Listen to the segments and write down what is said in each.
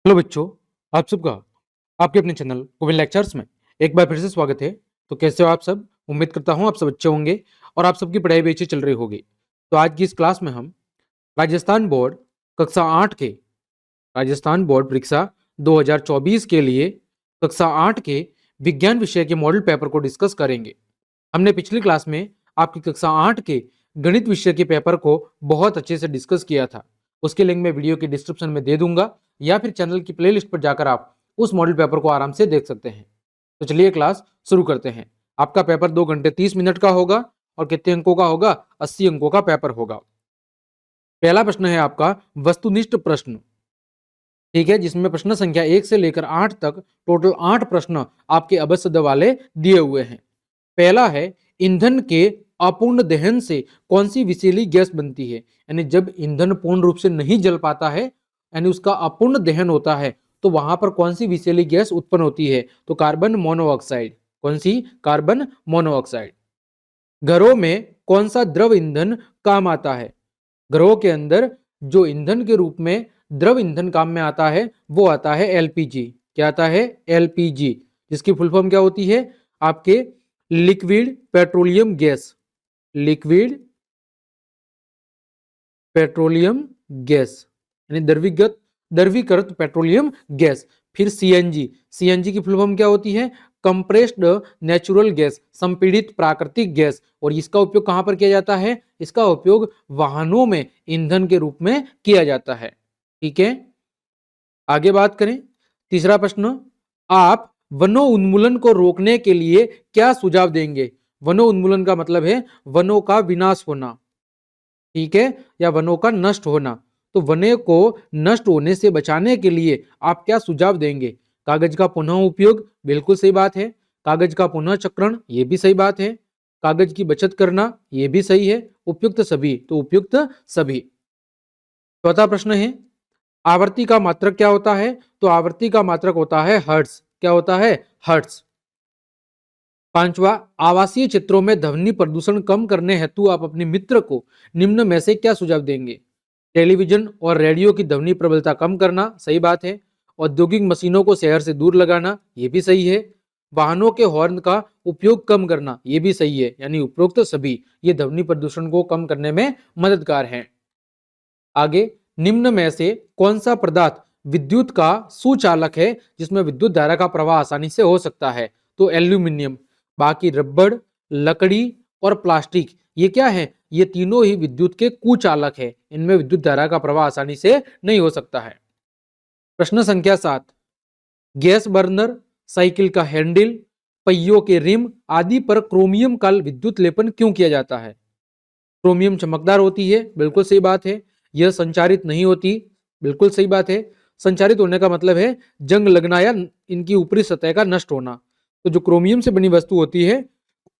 Hello बच्चों, आप सबका आपके अपने चैनल कोविल लेक्चर्स में एक बार फिर से स्वागत है। तो कैसे हो आप सब? उम्मीद करता हूँ आप सब अच्छे होंगे और आप सबकी पढ़ाई भी अच्छी चल रही होगी। तो आज की इस क्लास में हम राजस्थान बोर्ड कक्षा 8 के राजस्थान बोर्ड परीक्षा 2024 के लिए कक्षा 8 के विज्ञान विषय के मॉडल पेपर को डिस्कस करेंगे। हमने पिछली क्लास में आपकी कक्षा 8 के गणित विषय के पेपर को बहुत अच्छे से डिस्कस किया था। उसके लिंक मैं वीडियो के डिस्क्रिप्शन में दे दूंगा या फिर चैनल की प्लेलिस्ट पर जाकर आप उस मॉडल पेपर को आराम से देख सकते हैं। तो चलिए क्लास शुरू करते हैं। आपका पेपर 2 घंटे 30 मिनट का होगा और कितने अंकों का होगा? 80 अंकों का पेपर होगा। पहला प्रश्न है आपका वस्तुनिष्ठ प्रश्न, ठीक है, जिसमें प्रश्न संख्या 1 से लेकर 8 तक टोटल 8 प्रश्न आपके अवश्य वाले दिए हुए हैं। पहला है ईंधन के अपूर्ण दहन से कौन सी विषैली गैस बनती है? यानी जब ईंधन पूर्ण रूप से नहीं जल पाता है, यानी उसका अपूर्ण दहन होता है, तो वहां पर कौन सी विषैली गैस उत्पन्न होती है? तो कार्बन मोनोऑक्साइड। कौन सी? Carbon monoxide. घरों में कौन सा द्रव ईंधन काम आता है? घरों के अंदर जो ईंधन के रूप में द्रव ईंधन काम में आता है वो आता है एलपीजी। क्या आता है? एलपीजी, जिसकी फुल फॉर्म क्या होती है आपके? Liquid petroleum gas. Liquid petroleum gas यानी द्रवीकृत पेट्रोलियम गैस। फिर सीएनजी। सीएनजी की फुल फॉर्म क्या होती है? कंप्रेस्ड नेचुरल गैस, संपीड़ित प्राकृतिक गैस। और इसका उपयोग कहां पर किया जाता है? इसका उपयोग वाहनों में ईंधन के रूप में किया जाता है। ठीक है, आगे बात करें। तीसरा प्रश्न, आप वनों उन्मूलन को रोकने के लिए क्या सुझाव देंगे? वनों उन्मूलन का मतलब है वनों का विनाश होना, ठीक है, या वनों का नष्ट होना। तो वने को नष्ट होने से बचाने के लिए आप क्या सुझाव देंगे? कागज का पुनः उपयोग, बिल्कुल सही बात है। कागज का पुनः चक्रण, ये भी सही बात है। कागज की बचत करना, ये भी सही है। उपयुक्त सभी, तो उपयुक्त सभी। चौथा प्रश्न है आवर्ती का मात्रक क्या होता है? तो आवर्ती का मात्रक होता है हर्ट्ज। क्या होता है? हर्ट्ज। पांचवा, आवासीय क्षेत्रों में ध्वनि प्रदूषण कम करने हेतु आप अपने मित्र को निम्न में से क्या सुझाव देंगे? टेलीविजन और रेडियो की ध्वनि प्रबलता कम करना, सही बात है। औद्योगिक मशीनों को शहर से दूर लगाना, ये भी सही है। वाहनों के हॉर्न का उपयोग कम करना, ये भी सही है। यानी उपरोक्त सभी ये ध्वनि प्रदूषण को कम करने में मददगार हैं। आगे, निम्न में से कौन सा पदार्थ विद्युत का सुचालक है जिसमें विद्युत धारा का प्रवाह आसानी से हो सकता है? तो एल्यूमिनियम। बाकी रबड़, लकड़ी और प्लास्टिक, ये क्या है? ये तीनों ही विद्युत के कुचालक है। इनमें विद्युत धारा का प्रवाह आसानी से नहीं हो सकता है। प्रश्न संख्या 7, गैस बर्नर, साइकिल का हैंडल, पहियों के रिम आदि पर क्रोमियम का विद्युत लेपन क्यों किया जाता है? क्रोमियम चमकदार होती है, बिल्कुल सही बात है। यह संचारित नहीं होती, बिल्कुल सही बात है। संचारित होने का मतलब है जंग लगना या इनकी ऊपरी सतह का नष्ट होना। तो जो क्रोमियम से बनी वस्तु होती है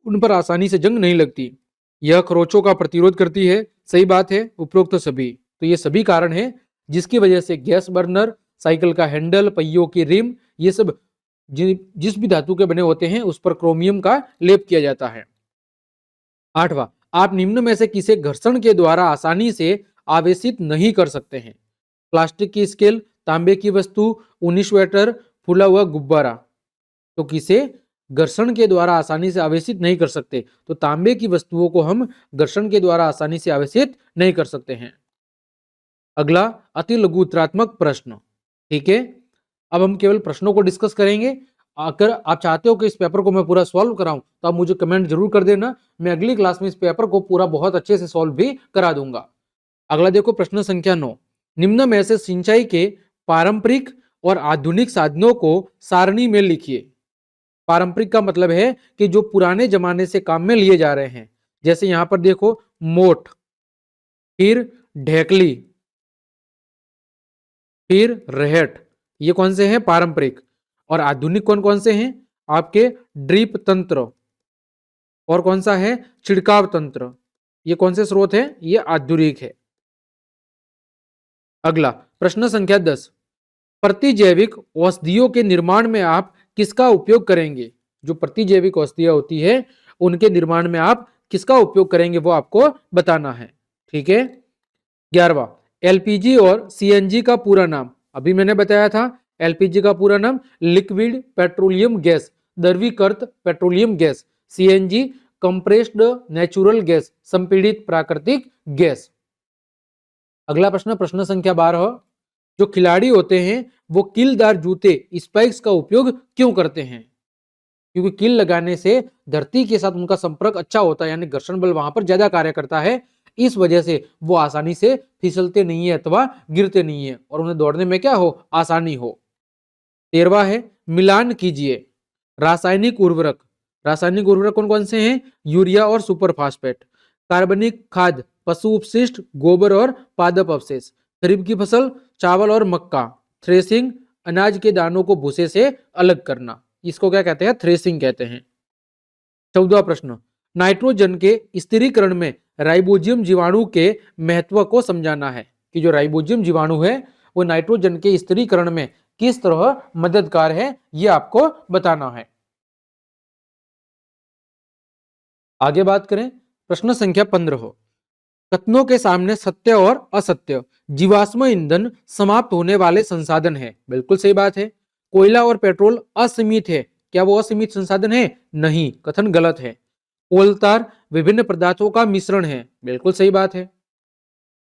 उन पर आसानी से जंग नहीं लगती। यह खरोचों का प्रतिरोध करती है, सही बात है। उपरोक्त सभी, तो ये सभी कारण है जिसकी वजह से गैस बर्नर, साइकिल का हैंडल, पहियों की रिम, ये सब जिस भी धातु के बने होते हैं उस पर क्रोमियम का लेप किया जाता है। आठवां, आप निम्न में से किसे घर्षण के द्वारा आसानी से आवेशित नहीं कर सकते हैं? प्लास्टिक की स्केल, तांबे की वस्तु, ऊनी स्वेटर, फूला हुआ गुब्बारा। तो किसे घर्षण के द्वारा आसानी से आवेशित नहीं कर सकते? तो तांबे की वस्तुओं को हम घर्षण के द्वारा आसानी से आवेशित नहीं कर सकते हैं। अगला, अति लघु उत्तरात्मक प्रश्न, ठीक है। अब हम केवल प्रश्नों को डिस्कस करेंगे। अगर आप चाहते हो कि इस पेपर को मैं पूरा सॉल्व कराऊं तो आप मुझे कमेंट जरूर कर देना। मैं अगली क्लास में इस पेपर को पूरा बहुत अच्छे से सॉल्व भी करा दूंगा। अगला देखो, प्रश्न संख्या 9, निम्न में से सिंचाई के पारंपरिक और आधुनिक साधनों को सारणी में लिखिए। पारंपरिक का मतलब है कि जो पुराने जमाने से काम में लिए जा रहे हैं। जैसे यहां पर देखो, मोट, फिर ढेकली, फिर रहेट, ये कौन से हैं? पारंपरिक। और आधुनिक कौन कौन से हैं? आपके ड्रिप तंत्र, और कौन सा है? छिड़काव तंत्र। ये कौन से स्रोत है? ये आधुनिक है। अगला, प्रश्न संख्या 10, प्रतिजैविक औषधियों के निर्माण में आप किसका उपयोग करेंगे? जो प्रतिजैविक औषधियां होती है उनके निर्माण में आप किसका उपयोग करेंगे वो आपको बताना है, ठीक है। 11वां, एलपीजी और सीएनजी का पूरा नाम। अभी मैंने बताया था एलपीजी का पूरा नाम लिक्विड पेट्रोलियम गैस, द्रवीकृत petroleum gas. CNG compressed natural gas, संपीड़ित प्राकृतिक गैस। अगला प्रश्न, प्रश्न संख्या 12। जो खिलाड़ी होते हैं वो कीलदार जूते स्पाइक्स का उपयोग क्यों करते हैं? क्योंकि कील लगाने से धरती के साथ उनका संपर्क अच्छा होता है, यानी घर्षण बल वहां पर ज्यादा कार्य करता है। इस वजह से वो आसानी से फिसलते नहीं है अथवा गिरते नहीं है और उन्हें दौड़ने में क्या हो, आसानी हो। 13वां है मिलान कीजिए रासायनिक उर्वरक। रासायनिक उर्वरक कौन कौन से हैं? यूरिया और सुपर फास्फेट। कार्बनिक खाद पशु अपशिष्ट, गोबर और पादप अवशेष। खरीफ की फसल चावल और मक्का। थ्रेसिंग अनाज के दानों को भूसे से अलग करना, इसको क्या कहते हैं? थ्रेसिंग कहते हैं। 14वां प्रश्न, नाइट्रोजन के स्थिरीकरण में राइबोजियम जीवाणु के महत्व को समझाना है कि जो राइबोजियम जीवाणु है वो नाइट्रोजन के स्थिरीकरण में किस तरह मददगार है, ये आपको बताना है। आगे बात करें, प्रश्न संख्या 15। कथनों के सामने सत्य और असत्य। जीवाश्म ईंधन समाप्त होने वाले संसाधन है, बिल्कुल सही बात है। कोयला और पेट्रोल असीमित है, क्या वो असीमित संसाधन है? नहीं, कथन गलत है। कोलतार विभिन्न पदार्थों का मिश्रण है, बिल्कुल सही बात है।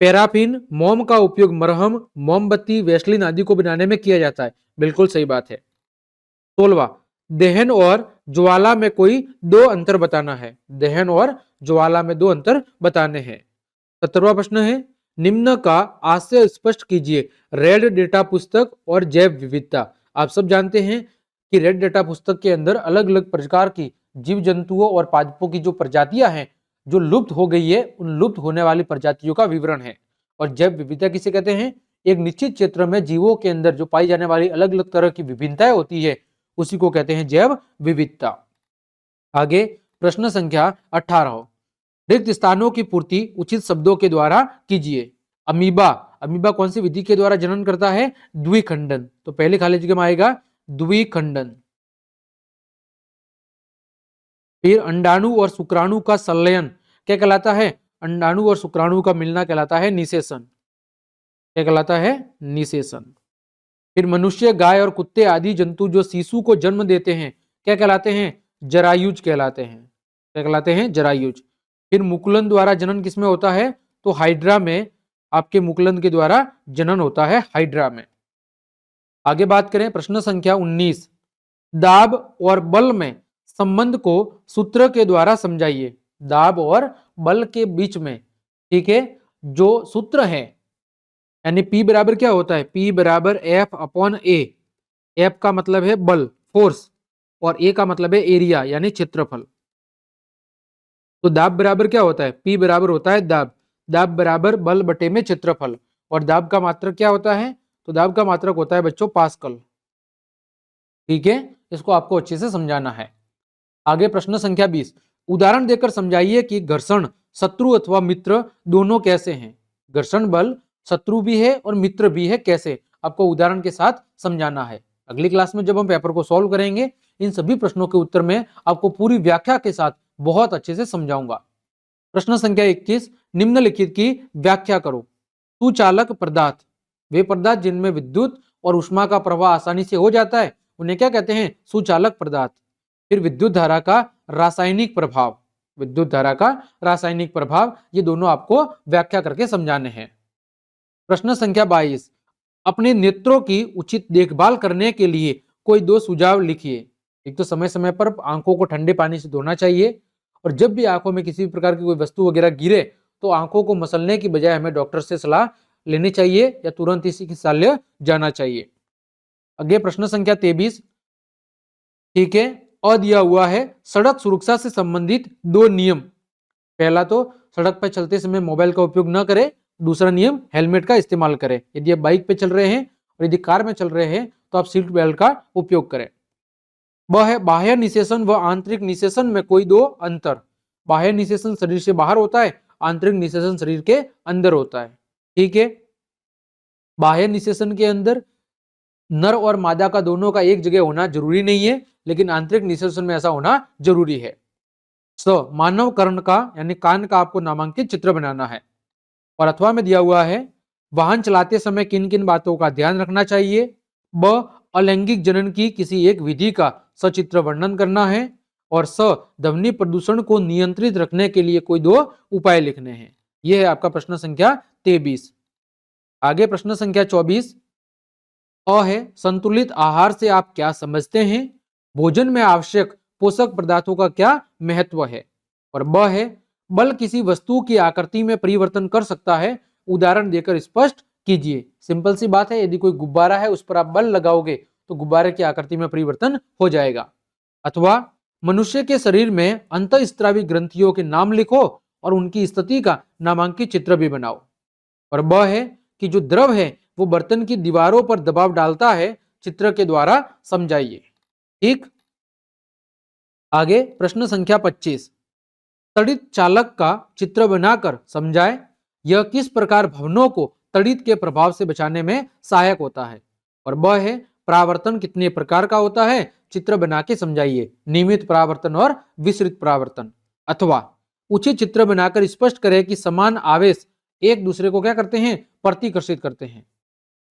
पैराफिन मोम का उपयोग मरहम, मोमबत्ती, वैसलीन आदि को बनाने में किया जाता है, बिल्कुल सही बात है। 16वां, दहन और ज्वाला में कोई दो अंतर बताना है। दहन और ज्वाला में दो अंतर बताने हैं। 17वां प्रश्न है निम्न का आशय स्पष्ट कीजिए। रेड डेटा पुस्तक और जैव विविधता। आप सब जानते हैं कि रेड डेटा पुस्तक के अंदर अलग अलग प्रकार की जीव जंतुओं और पादपों की जो प्रजातियां हैं जो लुप्त हो गई है, उन लुप्त होने वाली प्रजातियों का विवरण है। और जैव विविधता किसे कहते हैं? एक निश्चित क्षेत्र में जीवों के अंदर जो पाई जाने वाली अलग अलग तरह की विभिन्नताएं होती है, उसी को कहते हैं जैव विविधता। आगे प्रश्न संख्या 18। रिक्त स्थानों की पूर्ति उचित शब्दों के द्वारा कीजिए। अमीबा, अमीबा कौन सी विधि के द्वारा जनन करता है? द्विखंडन। तो पहले खाली जगह में आएगा द्विखंडन। फिर अंडाणु और शुक्राणु का संलयन क्या कहलाता है? अंडाणु और शुक्राणु का मिलना कहलाता है निषेचन। क्या कहलाता है? निषेचन। फिर मनुष्य, गाय और कुत्ते आदि जंतु जो शिशु को जन्म देते हैं क्या कहलाते हैं? जरायुज कहलाते हैं। क्या कहलाते हैं? जरायुज। फिर मुकुलन द्वारा जनन किसमें होता है? तो हाइड्रा में, आपके मुकुलन के द्वारा जनन होता है हाइड्रा में। आगे बात करें, प्रश्न संख्या 19। दाब और बल में संबंध को सूत्र के द्वारा समझाइए। दाब और बल के बीच में, ठीक है, जो सूत्र है, यानी P बराबर क्या होता है? P बराबर F अपॉन A। F का मतलब है बल, फोर्स, और A का मतलब है एरिया यानी क्षेत्रफल। तो दाब बराबर क्या होता है? P बराबर होता है दाब। दाब बराबर बल बटे में क्षेत्रफल। और दाब का मात्रक क्या होता है? तो दाब का मात्रक होता है बच्चों पास्कल। ठीक है, इसको आपको अच्छे से समझाना है। आगे प्रश्न संख्या 20। उदाहरण देकर समझाइए कि घर्षण शत्रु अथवा मित्र दोनों कैसे हैं। घर्षण बल शत्रु भी है और मित्र भी है, कैसे? आपको उदाहरण के साथ समझाना है। अगली क्लास में जब हम पेपर को सॉल्व करेंगे, इन सभी प्रश्नों के उत्तर में आपको पूरी व्याख्या के साथ बहुत अच्छे से समझाऊंगा। प्रश्न संख्या 21। निम्नलिखित की व्याख्या करो। सुचालक पदार्थ, वे पदार्थ जिनमें विद्युत और ऊष्मा का प्रवाह आसानी से हो जाता है, उन्हें क्या कहते हैं? सुचालक पदार्थ। फिर विद्युत धारा का रासायनिक प्रभाव, विद्युत धारा का रासायनिक प्रभाव, ये दोनों आपको व्याख्या करके समझाने हैं। प्रश्न संख्या 22। अपने नेत्रों की उचित देखभाल करने के लिए कोई दो सुझाव लिखिए। एक तो समय समय पर आंखों को ठंडे पानी से धोना चाहिए, और जब भी आंखों में किसी प्रकार की कोई वस्तु वगैरह गिरे तो आंखों को मसलने की बजाय हमें डॉक्टर से सलाह लेनी चाहिए या तुरंत ही चिकित्सालय जाना चाहिए। आगे प्रश्न संख्या 23। ठीक है, अ दिया हुआ है सड़क सुरक्षा से संबंधित दो नियम। पहला तो सड़क पर चलते समय मोबाइल का उपयोग न करें। दूसरा नियम हेलमेट का इस्तेमाल करें। यदि आप बाइक पे चल रहे हैं और यदि कार में चल रहे हैं तो आप सीट बेल्ट का उपयोग करें। वह है बाह्य निषेचन व आंतरिक निषेचन में कोई दो अंतर। बाह्य निषेचन शरीर से बाहर होता है, आंतरिक निषेचन शरीर के अंदर होता है। ठीक है, बाह्य निषेचन के अंदर नर और मादा का दोनों का एक जगह होना जरूरी नहीं है, लेकिन आंतरिक निषेचन में ऐसा होना जरूरी है। मानव कर्ण का यानी कान का आपको नामांकित चित्र बनाना है। और अथवा में दिया हुआ है वाहन चलाते समय किन किन बातों का ध्यान रखना चाहिए। ब, अलैंगिक जनन की किसी एक विधि का सचित्र वर्णन करना है। और स, ध्वनि प्रदूषण को नियंत्रित रखने के लिए कोई 2 उपाय लिखने हैं। यह है आपका प्रश्न संख्या 23। आगे प्रश्न संख्या 24 अ है, संतुलित आहार से आप क्या समझते हैं? भोजन में आवश्यक पोषक पदार्थों का क्या महत्व है? और ब है, बल किसी वस्तु की आकृति में परिवर्तन कर सकता है, उदाहरण देकर स्पष्ट कीजिए। सिंपल सी बात है, यदि कोई गुब्बारा है उस पर आप बल लगाओगे तो गुब्बारे की आकृति में परिवर्तन हो जाएगा। अथवा मनुष्य के शरीर में अंतःस्त्रावी ग्रंथियों के नाम लिखो और उनकी स्थिति का नामांकित चित्र भी बनाओ। और ब है कि जो द्रव है वो बर्तन की दीवारों पर दबाव डालता है, चित्र के द्वारा समझाइए। ठीक। आगे प्रश्न संख्या 25 तड़ित चालक का चित्र बनाकर समझाएं। यह किस प्रकार भवनों को तड़ित के प्रभाव से बचाने में सहायक होता है। और ब है, परावर्तन कितने प्रकार का होता है, चित्र बना के समझाइए। नियमित परावर्तन और विसरित परावर्तन। अथवा उचित चित्र बनाकर स्पष्ट करें कि समान आवेश एक दूसरे को क्या करते हैं, प्रतिकर्षित करते हैं।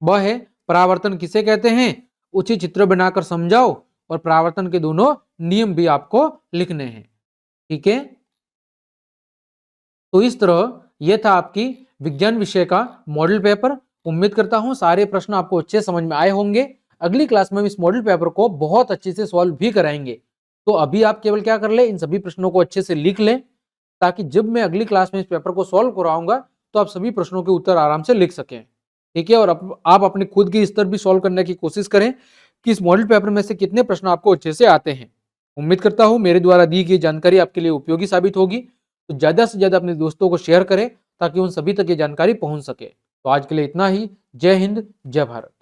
ब है, परावर्तन किसे कहते हैं, उचित चित्र बनाकर समझाओ और परावर्तन के दोनों नियम भी आपको लिखने हैं। ठीक है, तो इस तरह यह था आपकी विज्ञान विषय का मॉडल पेपर। उम्मीद करता हूं सारे प्रश्न आपको अच्छे समझ में आए होंगे। अगली क्लास में हम इस मॉडल पेपर को बहुत अच्छे से सॉल्व भी कराएंगे। तो अभी आप केवल क्या कर ले, इन सभी प्रश्नों को अच्छे से लिख लें, ताकि जब मैं अगली क्लास में इस पेपर को सॉल्व कराऊंगा तो आप सभी प्रश्नों के उत्तर आराम से लिख सकें। ठीक है, और आप अपने खुद के स्तर भी सॉल्व करने की कोशिश करें कि इस मॉडल पेपर में से कितने प्रश्न आपको अच्छे से आते हैं। उम्मीद करता हूं मेरे द्वारा दी गई जानकारी आपके लिए उपयोगी साबित होगी। तो ज्यादा से ज्यादा अपने दोस्तों को शेयर करें ताकि उन सभी तक ये जानकारी पहुंच सके। तो आज के लिए इतना ही। जय हिंद, जय भारत।